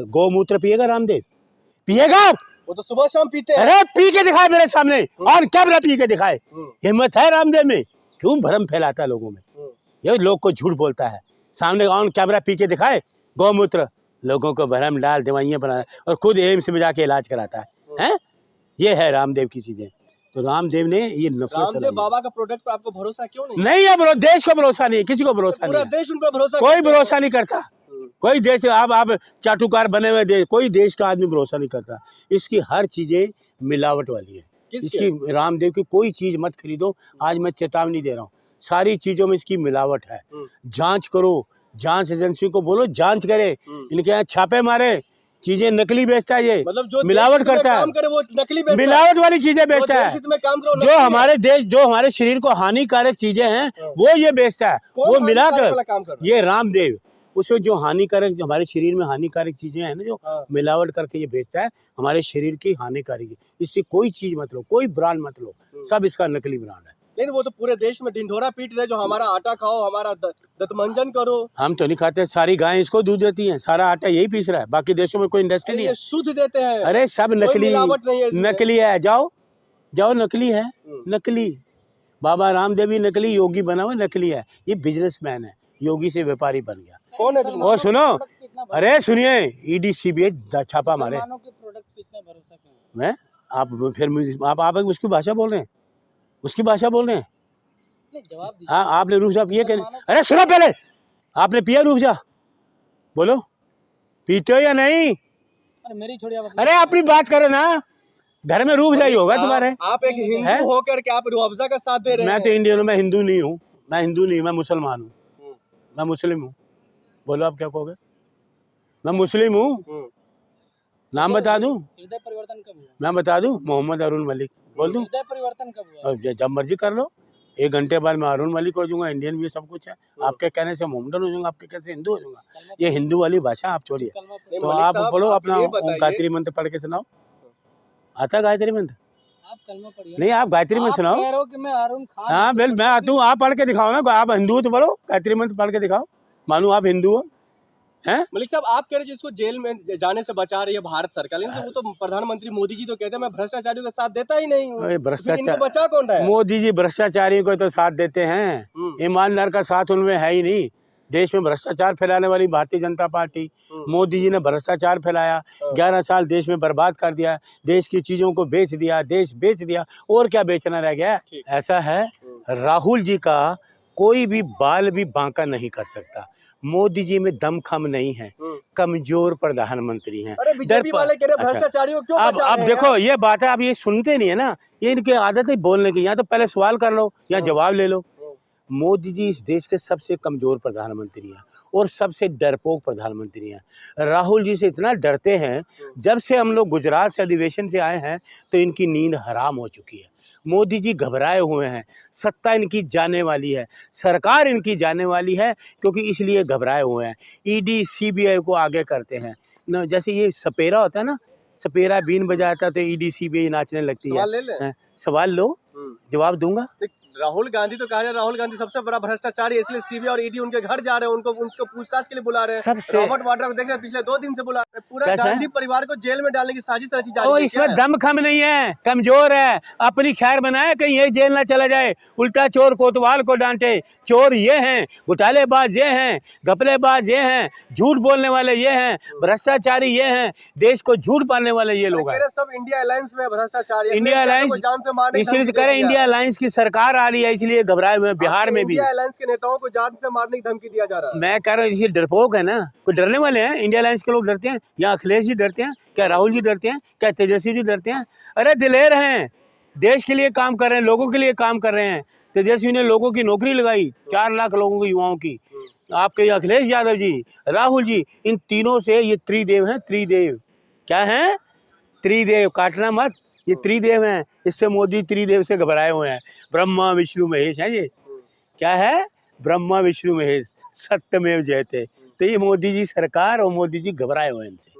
गौमूत्र पिएगा रामदेव? पिएगा? वो तो सुबह शाम पीते हैं। अरे पी के दिखाए मेरे सामने, और क्या बड़ा पी के दिखाए। हिम्मत है रामदेव में? क्यों भ्रम फैलाता है लोगों में? ये लोग को झूठ बोलता है, सामने ऑन कैमरा पी के दिखाए गौमूत्र, लोगों को भ्रम डाल दवाइयाँ बना और खुद एम्स में जाके इलाज कराता है। ये है रामदेव की चीजें। तो रामदेव ने ये नफरत, रामदेव बाबा का प्रोडक्ट पर आपको भरोसा क्यों नहीं? नहीं है, देश को भरोसा नहीं, किसी को भरोसा नहीं, पूरा देश उन पर भरोसा, कोई भरोसा नहीं करता। कोई देश, आप चाटुकार बने हुए देश, कोई देश का आदमी भरोसा नहीं करता। इसकी हर चीजें मिलावट वाली है। इसकी रामदेव की कोई चीज मत खरीदो, आज मैं चेतावनी दे रहा हूँ, सारी चीजों में इसकी मिलावट है। जांच करो, जांच एजेंसी को बोलो जांच करे, इनके यहाँ छापे मारे, चीजें नकली बेचता है ये, मतलब जो मिलावट करता है, वो नकली बेचता है, मिलावट वाली चीजें बेचता है। जो हमारे देश, जो हमारे शरीर को हानिकारक चीजें हैं वो ये बेचता है, वो मिलाकर। ये रामदेव उसमें जो हानिकारक, जो हमारे शरीर में हानिकारक चीजें हैं ना, जो मिलावट करके ये बेचता है, हमारे शरीर की हानिकारक। इससे कोई चीज मत लो, कोई ब्रांड मत लो, सब इसका नकली ब्रांड है। नहीं, वो तो पूरे देश में ढिंढोरा पीट रहे, जो हमारा आटा खाओ, हमारा दंतमंजन करो। हम तो नहीं खाते, सारी गायें इसको दूध देती हैं, सारा आटा यही पीस रहा है, बाकी देशों में कोई इंडस्ट्री नहीं है, शुद्ध देते हैं। अरे सब नकली, नकली है। जाओ जाओ, नकली है, नकली। बाबा रामदेव भी नकली, योगी बना हुआ नकली है, ये बिजनेसमैन है, योगी से व्यापारी बन गया। कौन है? और सुनो, अरे सुनिए, ईडी सीबीआई छापा मारे। मैं आप फिर आप उसकी भाषा बोल रहे हैं, उसकी भाषा बोल रहे हैं। हाँ, आपने रूह जा पिए? अरे सुनो पहले, आपने पिया रूह जा? बोलो, पीते हो या नहीं? मेरी छोड़िए, अरे अपनी बात करो ना, घर में रूह जाई होगा तुम्हारे। आप एक हिंदू होकर के आप रूह अफ़ज़ा का साथ दे रहे हैं। मैं तो इंडियन हूँ, मैं हिंदू नहीं हूँ, मैं हिंदू नहीं, मैं मुसलमान हूँ, मैं मुस्लिम हूँ। बोलो आप क्या कहोगे? मैं मुस्लिम हूँ, नाम बता दूं? हृदय परिवर्तन कब हुआ? मैं बता दूं? मोहम्मद अरुण मलिक। बोल दूं? हृदय परिवर्तन कब हुआ? जब मर्जी कर लो, 1 घंटे बाद मैं अरुण मलिक हो जाऊंगा, इंडियन भी सब कुछ है। आपके कहने से मोहम्मदन हो जाऊंगा, आपके कहने से हिंदू हो जाऊंगा। ये हिंदू वाली भाषा आप छोड़िए, तो आप बोलो अपना गायत्री मंत्र पढ़ के सुनाओ। आता गायत्री मंत्र? आप कलमा पढ़िए। नहीं, आप गायत्री मंत्र सुनाओ। कह रहे हो कि मैं अरुण खान। हाँ बिल, मैं आता हूँ, आप पढ़ के दिखाओ ना। आप हिंदू हो तो बोलो गायत्री मंत्र पढ़ के दिखाओ, मानो आप हिंदू हो। मलिक साहब, आप कह रहे जिसको जेल में जाने से बचा रही है भारत सरकार, लेकिन वो तो प्रधानमंत्री मोदी जी तो कहते हैं मैं भ्रष्टाचारियों का साथ देता ही नहीं हूँ। भ्रष्टाचार बचा कौन रहा है? मोदी जी भ्रष्टाचारियों को तो साथ देते हैं, ईमानदार का साथ उनमें है ही नहीं। देश में भ्रष्टाचार फैलाने वाली भारतीय जनता पार्टी, मोदी जी ने भ्रष्टाचार फैलाया, 11 साल देश में बर्बाद कर दिया, देश की चीजों को बेच दिया, देश बेच दिया, और क्या बेचना रह गया? ऐसा है, राहुल जी का कोई भी बाल भी बांका नहीं कर सकता। मोदी जी में दमखम नहीं है, कमजोर प्रधानमंत्री हैं। बीजेपी वाले कह रहे भ्रष्टाचारियों क्यों बचा रहे हैं? अब देखो, ये बात है, आप ये सुनते नहीं है ना, ये इनकी आदत है बोलने की। यहाँ तो पहले सवाल कर लो या जवाब ले लो। मोदी जी इस देश के सबसे कमजोर प्रधानमंत्री हैं और सबसे डरपोक प्रधानमंत्री हैं। राहुल जी से इतना डरते हैं, जब से हम लोग गुजरात से अधिवेशन से आए हैं तो इनकी नींद हराम हो चुकी है। मोदी जी घबराए हुए हैं, सत्ता इनकी जाने वाली है, सरकार इनकी जाने वाली है, क्योंकि इसलिए घबराए हुए हैं। ईडी सीबीआई को आगे करते हैं न, जैसे ये सपेरा होता है ना, सपेरा बीन बजाता तो ईडी सीबीआई नाचने लगती है। सवाल लो, जवाब दूंगा। राहुल गांधी तो कहा जाए, राहुल गांधी सबसे बड़ा भ्रष्टाचारी है, इसलिए सीबीआई और ईडी उनके घर जा रहे हैं, उनको पूछताछ के लिए बुला रहे हैं। रॉबर्ट वाड्रा को देख रहे हैं, पिछले 2 दिन से बुला रहे हैं। पूरा गांधी परिवार को जेल में डालने की साजिश रची जा रही है। इसमें दमखम नहीं है, कमजोर है, अपनी खैर बनाए, कहीं ये जेल ना चला जाए। उल्टा चोर कोतवाल को डांटे। चोर ये हैं, घोटालेबाज ये हैं, घपलेबाज ये हैं, झूठ बोलने वाले ये हैं, भ्रष्टाचारी ये हैं, देश को झूठ पालने वाले ये लोग हैं। सब इंडिया अलायंस में भ्रष्टाचारी, इंडिया अलायंस इसलिए करें, इंडिया अलायंस की सरकार आ रही है, इसलिए घबराए हुए। बिहार में भी इंडिया अलायंस के नेताओं को जान से मारने की धमकी दिया जा रहा है। मैं कह रहा हूँ, इसी डरपोक है ना, कोई डरने वाले हैं? इंडिया अलायंस के लोग डरते हैं? या अखिलेश जी डरते हैं? क्या राहुल जी डरते हैं? क्या तेजस्वी जी डरते हैं? अरे दिलेर हैं, देश के लिए काम कर रहे हैं, लोगों के लिए काम कर रहे हैं। तेजस्वी ने लोगों की नौकरी लगाई, 4 लाख लोगों की, युवाओं की। आपके अखिलेश यादव जी, राहुल जी, इन तीनों से ये त्रिदेव हैं। त्रिदेव क्या है? त्रिदेव, काटना मत, ये त्रिदेव हैं। इससे मोदी त्रिदेव से घबराए हुए हैं। ब्रह्मा विष्णु महेश है ये। क्या है? ब्रह्मा विष्णु महेश, सत्यमेव जयते। तो ये मोदी जी सरकार और मोदी जी घबराए हुए हैं इनसे।